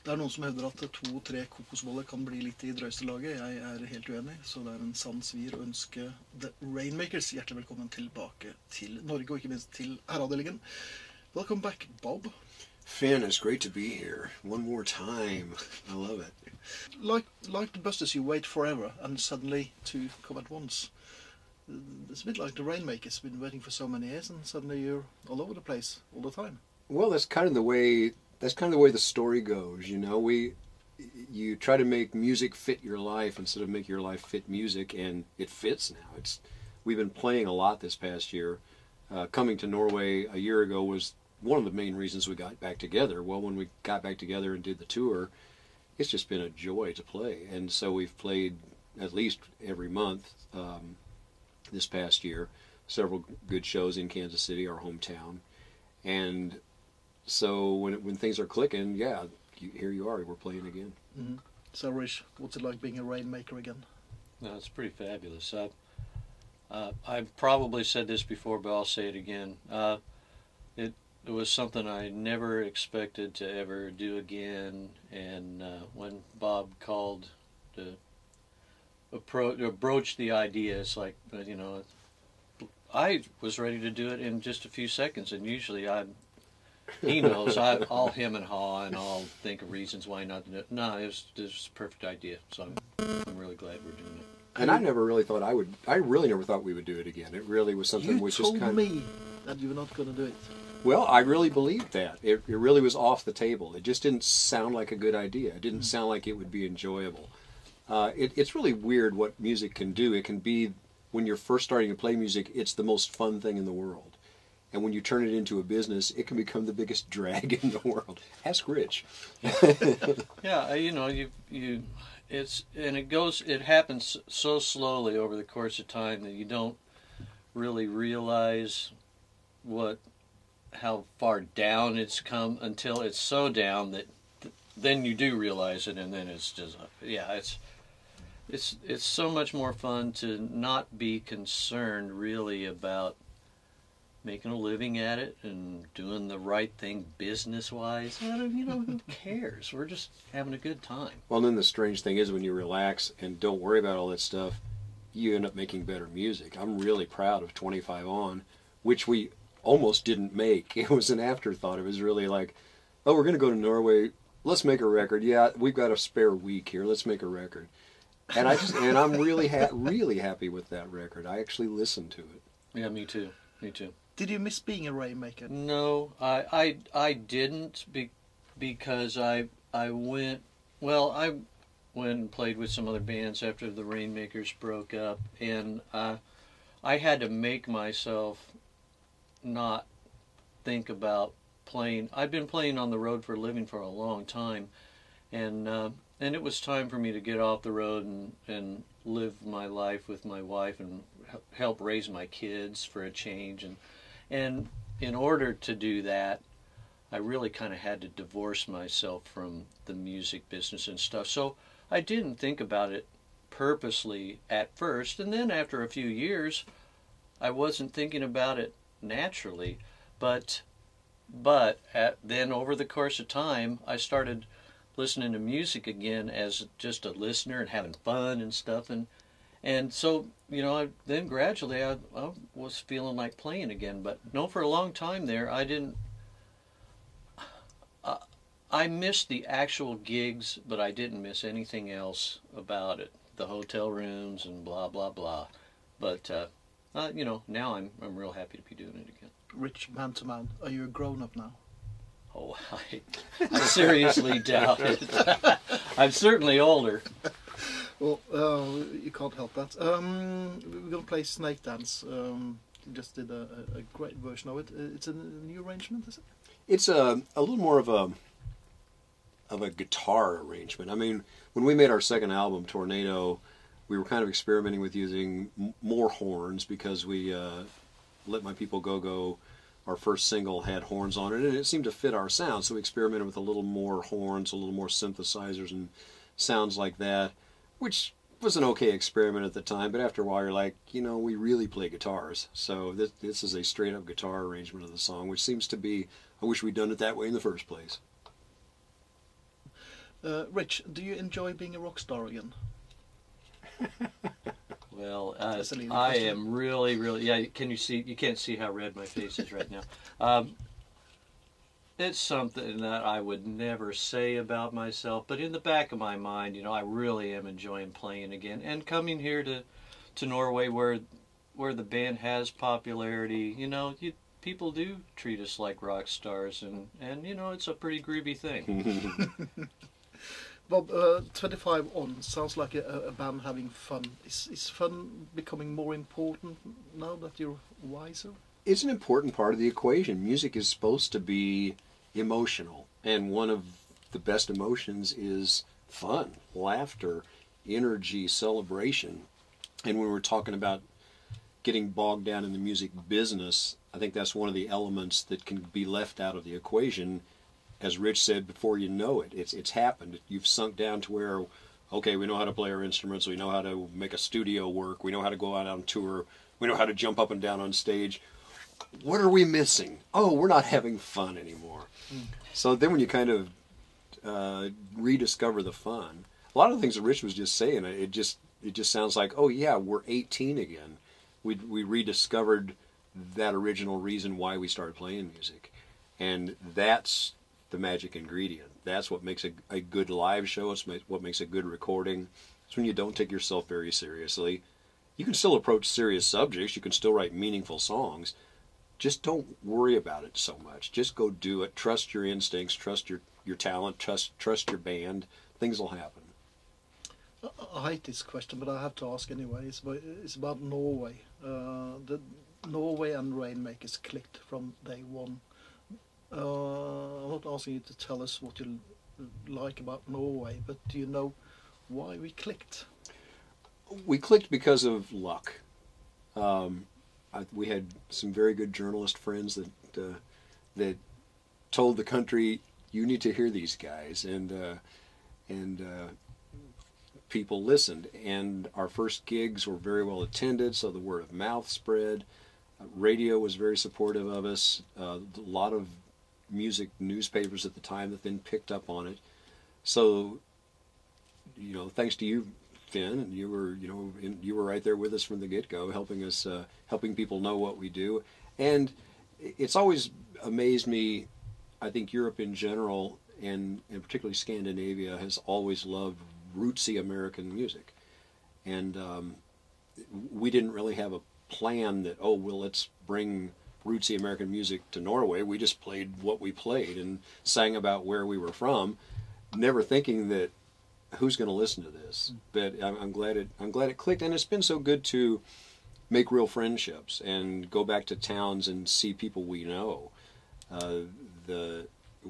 Det noen som hevder at 2-3 kokosboller kan bli litt I drøyeste laget. Jeg helt uenig, så det en sann svir å ønske The Rainmakers hjertelig velkommen tilbake til Norge, og ikke minst til Herreavdelingen. Welcome back, Bob. Finn, it's great to be here. One more time. I love it. Like the Busters, you wait forever, and suddenly to come at once. It's a bit like the Rainmakers, been waiting for so many years, and suddenly you're all over the place all the time. Well, that's kind of the way the story goes, you know. You try to make music fit your life instead of make your life fit music, and it fits now. We've been playing a lot this past year. Coming to Norway a year ago was one of the main reasons we got back together. Well, when we got back together and did the tour, it's just been a joy to play, and so we've played at least every month this past year, several good shows in Kansas City, our hometown, and so when things are clicking, yeah, here you are, we're playing again. Mm-hmm. So, Rich, what's it like being a Rainmaker again? No, it's pretty fabulous. I've probably said this before, but I'll say it again. It was something I never expected to ever do again, and when Bob called to broach the idea, it's like, you know, I was ready to do it in just a few seconds, and usually he knows, I'll hem and haw, and I'll think of reasons why not to do it. No, it was a perfect idea, so I'm really glad we're doing it. And I never really thought I really never thought we would do it again. It really was something which just kind of... You told me that you were not going to do it. Well, I really believed that. It really was off the table. It just didn't sound like a good idea. It didn't sound like it would be enjoyable. It's really weird what music can do. It can be, when you're first starting to play music, it's the most fun thing in the world. And when you turn it into a business, it can become the biggest drag in the world. Ask Rich. Yeah, you know, it happens so slowly over the course of time that you don't really realize how far down it's come until it's so down that then you do realize it, and then it's just, yeah, it's so much more fun to not be concerned really about making a living at it and doing the right thing business-wise. You know, who cares? We're just having a good time. Well, then the strange thing is when you relax and don't worry about all that stuff, you end up making better music. I'm really proud of 25 On, which we almost didn't make. It was an afterthought. It was really like, oh, we're going to go to Norway. Let's make a record. Yeah, we've got a spare week here. Let's make a record. And I'm really really happy with that record. I actually listened to it. Yeah, me too. Me too. Did you miss being a Rainmaker? No, I didn't because I went and played with some other bands after the Rainmakers broke up, and I had to make myself not think about playing. I've been playing on the road for a living for a long time, and it was time for me to get off the road and live my life with my wife and help raise my kids for a change. And in order to do that, I really kind of had to divorce myself from the music business and stuff. So I didn't think about it purposely at first, and then after a few years, I wasn't thinking about it naturally. But then over the course of time, I started listening to music again as just a listener and having fun and stuff, and so, you know, then gradually I was feeling like playing again. But no, for a long time there, I didn't. I missed the actual gigs, but I didn't miss anything else about it. The hotel rooms and blah blah blah. But you know, now I'm real happy to be doing it again. Rich, man to man, are you a grown up now? Oh, I seriously doubt it. I'm certainly older. Well, you can't help that. We're going to play Snake Dance. You just did a great version of it. It's a new arrangement, is it? It's a little more of a guitar arrangement. I mean, when we made our second album, Tornado, we were kind of experimenting with using more horns because we Let My People Go, our first single, had horns on it, and it seemed to fit our sound, so we experimented with a little more horns, a little more synthesizers and sounds like that, which was an okay experiment at the time, but after a while you're like, you know, we really play guitars. So this is a straight-up guitar arrangement of the song, which seems to be, I wish we'd done it that way in the first place. Rich, do you enjoy being a rock star again? Well, That's a leading I question. am really, really. Yeah, can you see? You can't see how red my face is right now. It's something that I would never say about myself, but in the back of my mind, you know, I really am enjoying playing again and coming here to Norway, where the band has popularity. You know, people do treat us like rock stars, and you know, it's a pretty groovy thing. Bob, 25 on sounds like a band having fun. Is fun becoming more important now that you're wiser? It's an important part of the equation. Music is supposed to be emotional, and one of the best emotions is fun, laughter, energy, celebration. And when we're talking about getting bogged down in the music business, I think that's one of the elements that can be left out of the equation. As Rich said, before you know it, it's happened. You've sunk down to where, okay, we know how to play our instruments, we know how to make a studio work, we know how to go out on tour, we know how to jump up and down on stage. What are we missing? Oh, we're not having fun anymore. So then when you kind of rediscover the fun, a lot of the things that Rich was just saying, it just sounds like, oh yeah, we're 18 again. We rediscovered that original reason why we started playing music. And that's the magic ingredient. That's what makes a good live show. It's what makes a good recording. It's when you don't take yourself very seriously. You can still approach serious subjects. You can still write meaningful songs. Just don't worry about it so much. Just go do it. Trust your instincts. Trust your talent. Trust your band. Things will happen. I hate this question, but I have to ask anyway. It's about Norway. The Norway and Rainmakers clicked from day one. I'm not asking you to tell us what you like about Norway, but do you know why we clicked? We clicked because of luck. We had some very good journalist friends that told the country, you need to hear these guys, and people listened. And our first gigs were very well attended, so the word of mouth spread. Radio was very supportive of us. A lot of music newspapers at the time that then picked up on it. So, you know, thanks to you, Finn, you were right there with us from the get-go, helping people know what we do. And it's always amazed me. I think Europe in general, and particularly Scandinavia, has always loved rootsy American music. And we didn't really have a plan that, oh, well, let's bring rootsy American music to Norway. We just played what we played and sang about where we were from, never thinking that who's going to listen to this. But I'm glad it clicked, and it's been so good to make real friendships and go back to towns and see people we know.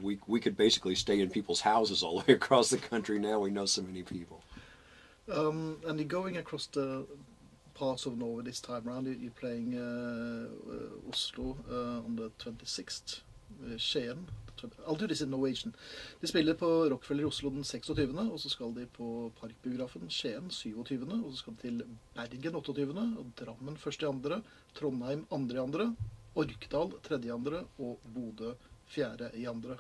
We could basically stay in people's houses all the way across the country now. We know so many people. And you're going across the parts of Norway this time around. You're playing Oslo on the 26th. Skien. I'll do this in Norwegian. De spiller på Rockefeller i Oslo den 26., og så skal de på Parkbiografen Skien 27., og så skal de til Bergen 28., og Drammen 1.2., Trondheim 2.2., Orkdal 3.2., og Bodø 4.2.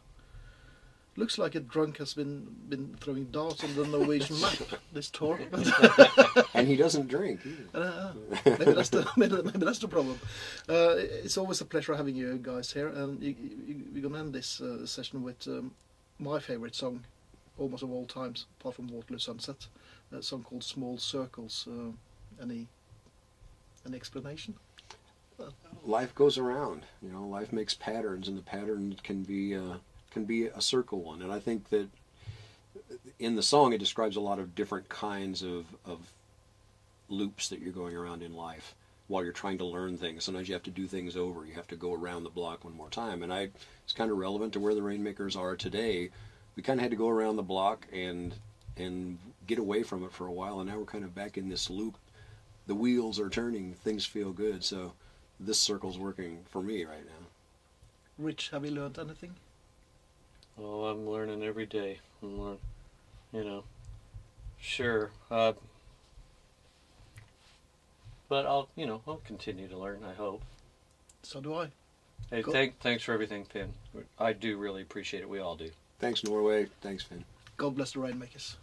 Looks like a drunk has been throwing darts on the Norwegian map this tour. And he doesn't drink either. Maybe that's the problem. It's always a pleasure having you guys here, and we're gonna end this session with my favorite song, almost of all times, apart from Waterloo Sunset, a song called "Small Circles." Any explanation? Life goes around. You know, life makes patterns, and the pattern can be a circle one. And I think that in the song it describes a lot of different kinds of loops that you're going around in life while you're trying to learn things. Sometimes you have to do things over. You have to go around the block one more time. And it's kind of relevant to where the Rainmakers are today. We kind of had to go around the block and get away from it for a while, and now we're kind of back in this loop. The wheels are turning. Things feel good. So this circle's working for me right now. Rich, have you learned anything? Oh, I'm learning every day. Sure. But I'll continue to learn, I hope. So do I. Hey, thanks for everything, Finn. I do really appreciate it. We all do. Thanks, Norway. Thanks, Finn. God bless the Rainmakers.